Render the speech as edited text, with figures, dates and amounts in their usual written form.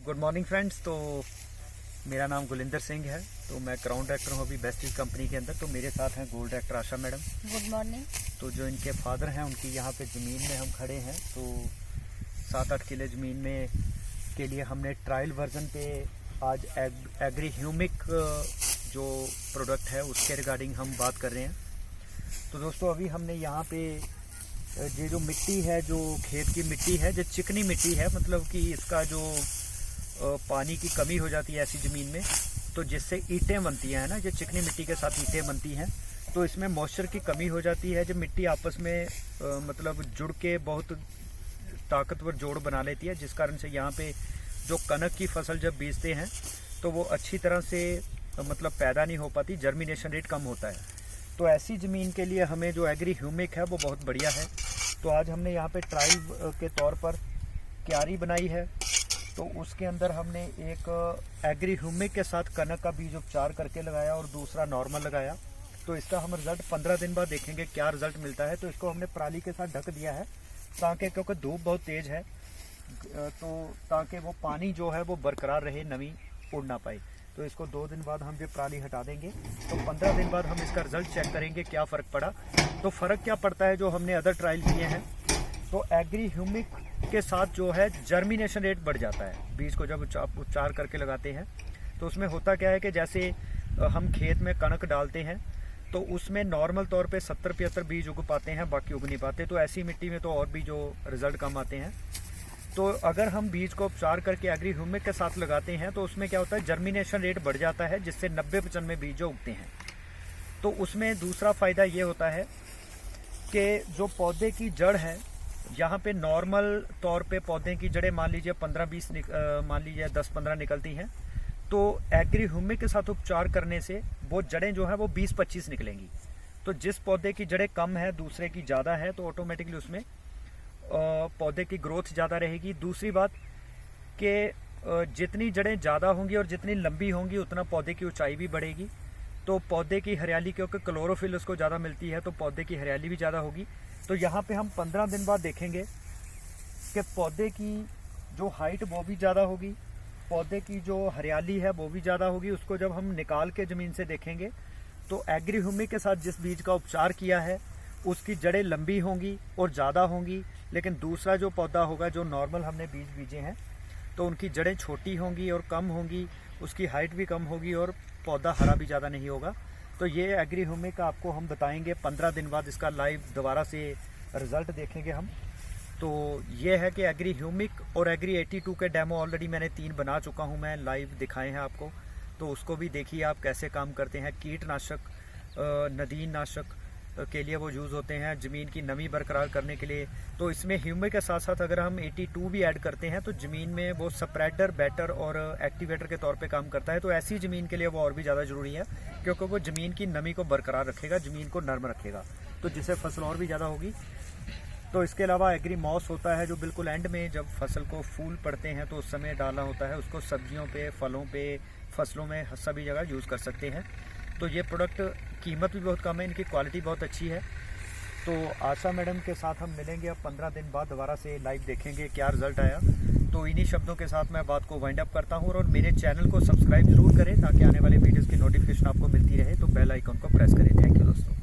Good morning friends. तो मेरा नाम गुलिंदर सिंह है। तो मैं क्राउन डायरेक्टर हूँ अभी बेस्ट कंपनी के अंदर। तो मेरे साथ हैं गोल्ड डायरेक्टर आशा मैडम। Good morning. तो जो इनके फादर हैं उनकी यहाँ पे ज़मीन में हम खड़े हैं। तो 7-8 किले ज़मीन में के लिए हमने ट्रायल वर्जन पे आज एग्री ह्यूमिक जो प्रोडक्ट है उसके रिगार्डिंग हम बात कर रहे हैं। तो दोस्तों अभी हमने यहाँ पे ये जो मिट्टी है, जो खेत की मिट्टी है, जो चिकनी मिट्टी है, मतलब कि इसका जो पानी की कमी हो जाती है ऐसी ज़मीन में, तो जिससे ईंटें बनती हैं ना, जो चिकनी मिट्टी के साथ ईंटें बनती हैं, तो इसमें मॉइस्चर की कमी हो जाती है। जब मिट्टी आपस में मतलब जुड़ के बहुत ताकतवर जोड़ बना लेती है, जिस कारण से यहाँ पे जो कनक की फसल जब बीजते हैं तो वो अच्छी तरह से मतलब पैदा नहीं हो पाती, जर्मिनेशन रेट कम होता है। तो ऐसी ज़मीन के लिए हमें जो एग्री ह्यूमिक है वो बहुत बढ़िया है। तो आज हमने यहाँ पे ट्रायल के तौर पर क्यारी बनाई है। तो उसके अंदर हमने एक एग्री ह्यूमिक के साथ कनक का बीज उपचार करके लगाया और दूसरा नॉर्मल लगाया। तो इसका हम रिज़ल्ट 15 दिन बाद देखेंगे क्या रिज़ल्ट मिलता है। तो इसको हमने पराली के साथ ढक दिया है ताकि, क्योंकि धूप बहुत तेज़ है, तो ताकि वो पानी जो है वो बरकरार रहे, नमी उड़ ना पाए। तो इसको 2 दिन बाद हम ये पराली हटा देंगे। तो 15 दिन बाद हम इसका रिज़ल्ट चेक करेंगे क्या फ़र्क पड़ा। तो फ़र्क क्या पड़ता है जो हमने अदर ट्रायल किए हैं। तो एग्री ह्यूमिक के साथ जो है जर्मिनेशन रेट बढ़ जाता है। बीज को जब उपचार करके लगाते हैं तो उसमें होता क्या है कि जैसे हम खेत में कणक डालते हैं तो उसमें नॉर्मल तौर पे 70-75 बीज उग पाते हैं, बाकी उग नहीं पाते। तो ऐसी मिट्टी में तो और भी जो रिज़ल्ट कम आते हैं। तो अगर हम बीज को उपचार करके एग्री ह्यूमिक के साथ लगाते हैं तो उसमें क्या होता है, जर्मिनेशन रेट बढ़ जाता है, जिससे 90-95 बीज जो उगते हैं। तो उसमें दूसरा फ़ायदा ये होता है कि जो पौधे की जड़ है, यहाँ पे नॉर्मल तौर पे पौधे की जड़ें मान लीजिए 15-20 मान लीजिए 10-15 निकलती हैं। तो एग्री ह्यूमिक के साथ उपचार करने से वो जड़ें जो है वो 20-25 निकलेंगी। तो जिस पौधे की जड़ें कम है दूसरे की ज़्यादा है, तो ऑटोमेटिकली उसमें पौधे की ग्रोथ ज़्यादा रहेगी। दूसरी बात कि जितनी जड़ें ज़्यादा होंगी और जितनी लंबी होंगी उतना पौधे की ऊंचाई भी बढ़ेगी। तो पौधे की हरियाली, क्योंकि क्लोरोफिल उसको ज़्यादा मिलती है, तो पौधे की हरियाली भी ज़्यादा होगी। तो यहाँ पे हम 15 दिन बाद देखेंगे कि पौधे की जो हाइट वो भी ज़्यादा होगी, पौधे की जो हरियाली है वो भी ज़्यादा होगी। उसको जब हम निकाल के ज़मीन से देखेंगे तो एग्री ह्यूमिक के साथ जिस बीज का उपचार किया है उसकी जड़ें लंबी होंगी और ज़्यादा होंगी, लेकिन दूसरा जो पौधा होगा जो नॉर्मल हमने बीज बीजे हैं तो उनकी जड़ें छोटी होंगी और कम होंगी, उसकी हाइट भी कम होगी और पौधा हरा भी ज़्यादा नहीं होगा। तो ये एग्री ह्यूमिक का आपको हम बताएंगे 15 दिन बाद, इसका लाइव दोबारा से रिज़ल्ट देखेंगे हम। तो ये है कि एग्री ह्यूमिक और एग्री 82 के डेमो ऑलरेडी मैंने 3 बना चुका हूँ, मैं लाइव दिखाए हैं आपको। तो उसको भी देखिए आप कैसे काम करते हैं। कीटनाशक, नदीन नाशक के लिए वो यूज़ होते हैं, ज़मीन की नमी बरकरार करने के लिए। तो इसमें ह्यूमिक के साथ साथ अगर हम 82 भी ऐड करते हैं तो ज़मीन में वो स्प्रेडर, बैटर और एक्टिवेटर के तौर पे काम करता है। तो ऐसी ज़मीन के लिए वो और भी ज़्यादा ज़रूरी है, क्योंकि वो ज़मीन की नमी को बरकरार रखेगा, ज़मीन को नर्म रखेगा, तो जिससे फसल और भी ज़्यादा होगी। तो इसके अलावा एग्री मॉस होता है जो बिल्कुल एंड में जब फसल को फूल पड़ते हैं तो उस समय डालना होता है। उसको सब्जियों पे, फलों पे, फसलों में सभी जगह यूज़ कर सकते हैं। तो ये प्रोडक्ट कीमत भी बहुत कम है, इनकी क्वालिटी बहुत अच्छी है। तो आशा मैडम के साथ हम मिलेंगे अब 15 दिन बाद, दोबारा से लाइव देखेंगे क्या रिज़ल्ट आया। तो इन्हीं शब्दों के साथ मैं बात को वाइंड अप करता हूँ और मेरे चैनल को सब्सक्राइब ज़रूर करें ताकि आने वाले वीडियोज़ की नोटिफिकेशन आपको मिलती रहे। तो बेल आइकन को प्रेस करें। थैंक यू दोस्तों।